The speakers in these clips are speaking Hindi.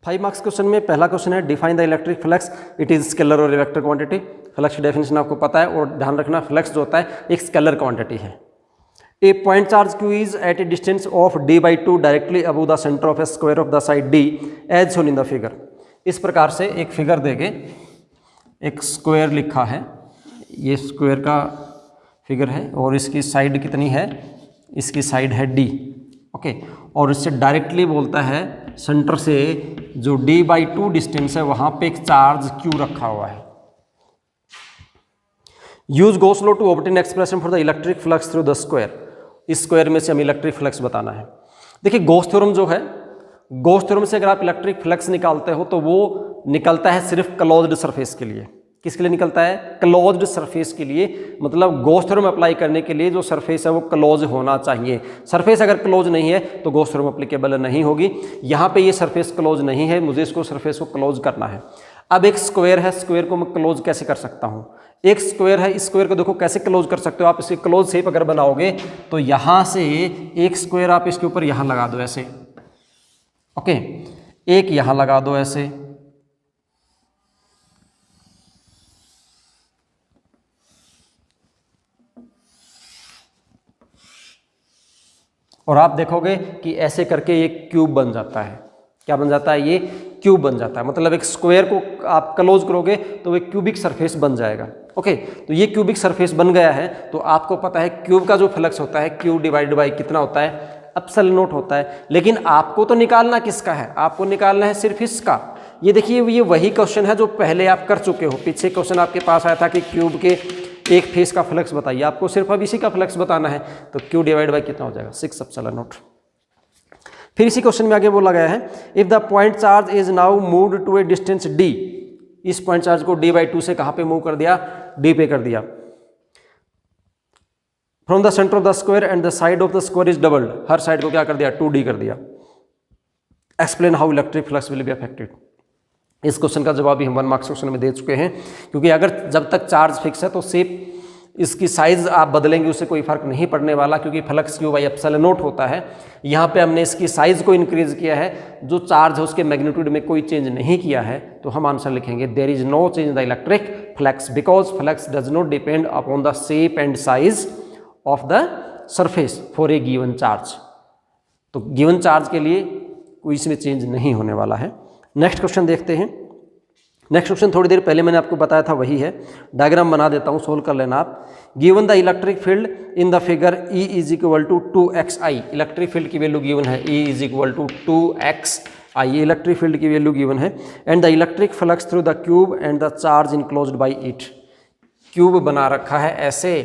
5 मार्क्स क्वेश्चन में पहला क्वेश्चन है define the electric flux, it is scalar और वेक्टर क्वांटिटी। फ्लक्स की डेफिनेशन आपको पता है और ध्यान रखना फ्लक्स जो होता है एक स्केलर क्वांटिटी है। A point charge q is at a distance of d/2 directly above the centre of a square of the side d as shown in the figure. इस प्रकार से एक फिगर देके एक स्क्वायर लिखा है, ये स्क्वायर का फिगर है और इसकी साइड कितनी है, इसकी साइड है d, ओके। और इससे डायरेक्टली बोलता है सेंटर से जो d/2 डिस्टेंस है वहां पे एक चार्ज q रखा हुआ है। Use Gauss law to obtain expression for the electric flux through the square. इस स्क्वायर में से हमें इलेक्ट्रिक फ्लक्स बताना है। देखिए गॉस थ्योरम जो है, गॉस थ्योरम से अगर आप इलेक्ट्रिक फ्लक्स निकालते हो तो वो निकलता है सिर्फ क्लोज्ड सरफेस के लिए। किसके लिए निकलता है? क्लोज्ड सरफेस के लिए। मतलब गॉस थ्योरम अप्लाई करने के लिए जो सरफेस है वो क्लोज होना चाहिए। सरफेस अगर क्लोज नहीं है तो गॉस थ्योरम एप्लीकेबल नहीं होगी। यहाँ पे ये सरफेस क्लोज नहीं है, मुझे इसको सरफेस को क्लोज करना है। अब एक स्क्वायर है, स्क्वायर को मैं क्लोज कैसे कर सकता हूँ? एक स्क्वायर है, इस स्क्वायर को देखो कैसे क्लोज कर सकते हो आप। इसे क्लोज शेप अगर बनाओगे तो यहाँ से एक स्क्वायर आप इसके ऊपर यहाँ लगा दो ऐसे, ओके, एक यहाँ लगा दो ऐसे, और आप देखोगे कि ऐसे करके ये क्यूब बन जाता है। क्या बन जाता है? ये क्यूब बन जाता है। मतलब एक स्क्वायर को आप क्लोज करोगे तो एक क्यूबिक सरफेस बन जाएगा, ओके। तो ये क्यूबिक सरफेस बन गया है तो आपको पता है क्यूब का जो फ्लक्स होता है क्यू डिवाइड बाई कितना होता है? एप्सिलॉन नॉट होता है। लेकिन आपको तो निकालना किसका है? आपको निकालना है सिर्फ इसका। ये देखिए ये वही क्वेश्चन है जो पहले आप कर चुके हो। पीछे क्वेश्चन आपके पास आया था कि क्यूब के एक फेस का फ्लक्स बताइए, आपको सिर्फ अब इसी का फ्लक्स बताना है। तो क्यू डिवाइड बाई कितना हो जाएगा? 6 एप्सिलॉन नॉट। फिर इसी क्वेश्चन में आगे बोला गया है if the point charge is now moved to a distance d, इस पॉइंट चार्ज को d/2 से कहां पे मूव कर दिया? d पे कर दिया। From the centre of the square and the side of the square is doubled, her side को क्या कर दिया? 2d कर दिया। Explain how electric flux will be affected. इस क्वेश्चन का जवाब भी हम 1 मार्क्स क्वेश्चन में दे चुके हैं, क्योंकि अगर जब तक चार्ज फिक्स है तो शेप इसकी साइज आप बदलेंगे उससे कोई फर्क नहीं पड़ने वाला, क्योंकि flux Q by epsilon not होता है। यहाँ पे हमने इसकी साइज को इंक्रीज किया है, जो चार्ज है उसके मैग्नीट्यूड में कोई चेंज नहीं किया है। तो हम आंसर लिखेंगे there is no change in the electric flux because flux does not depend upon the shape and size of the surface for a given charge. तो गिवन चार्ज के लिए कोई इसमें चेंज नहीं होने वाला है। नेक्स्ट क्वेश्चन देखते हैं। नेक्स्ट क्वेश्चन थोड़ी देर पहले मैंने आपको बताया था वही है, डायग्राम बना देता हूँ, सोल्व कर लेना आप। Given the electric field in the figure E is equal to 2xi, electric field की वैल्यू गिवन है E is equal to 2xi, ये इलेक्ट्रिक फील्ड की वैल्यू गिवन है। And the electric flux through the cube and the charge enclosed by it, cube बना रखा है ऐसे,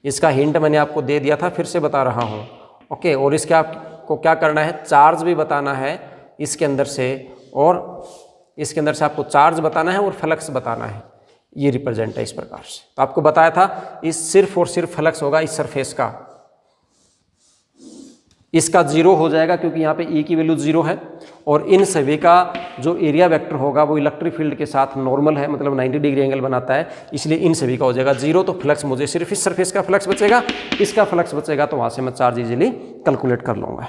इसका हिंट मैंने आपको दे दिया था, फिर से बता रहा हूँ, ओके। और इसके आपको क्या करना है? चार्ज भी बताना है इसके अंदर से, और इसके अंदर से आपको चार्ज बताना है और फ्लक्स बताना है। ये रिप्रेजेंट है इस प्रकार से। तो आपको बताया था इस सिर्फ और सिर्फ फ्लक्स होगा इस सरफेस का, इसका 0 हो जाएगा क्योंकि यहाँ पे E की वैल्यू 0 है, और इन सभी का जो एरिया वेक्टर होगा वो इलेक्ट्रिक फील्ड के साथ नॉर्मल है, मतलब 90 डिग्री एंगल बनाता है, इसलिए इन सभी का हो जाएगा 0। तो फ्लक्स मुझे सिर्फ इस सरफेस का फ्लक्स बचेगा, इसका फ्लक्स बचेगा, तो वहाँ से मैं चार्ज इजीली कैलकुलेट कर लूँगा।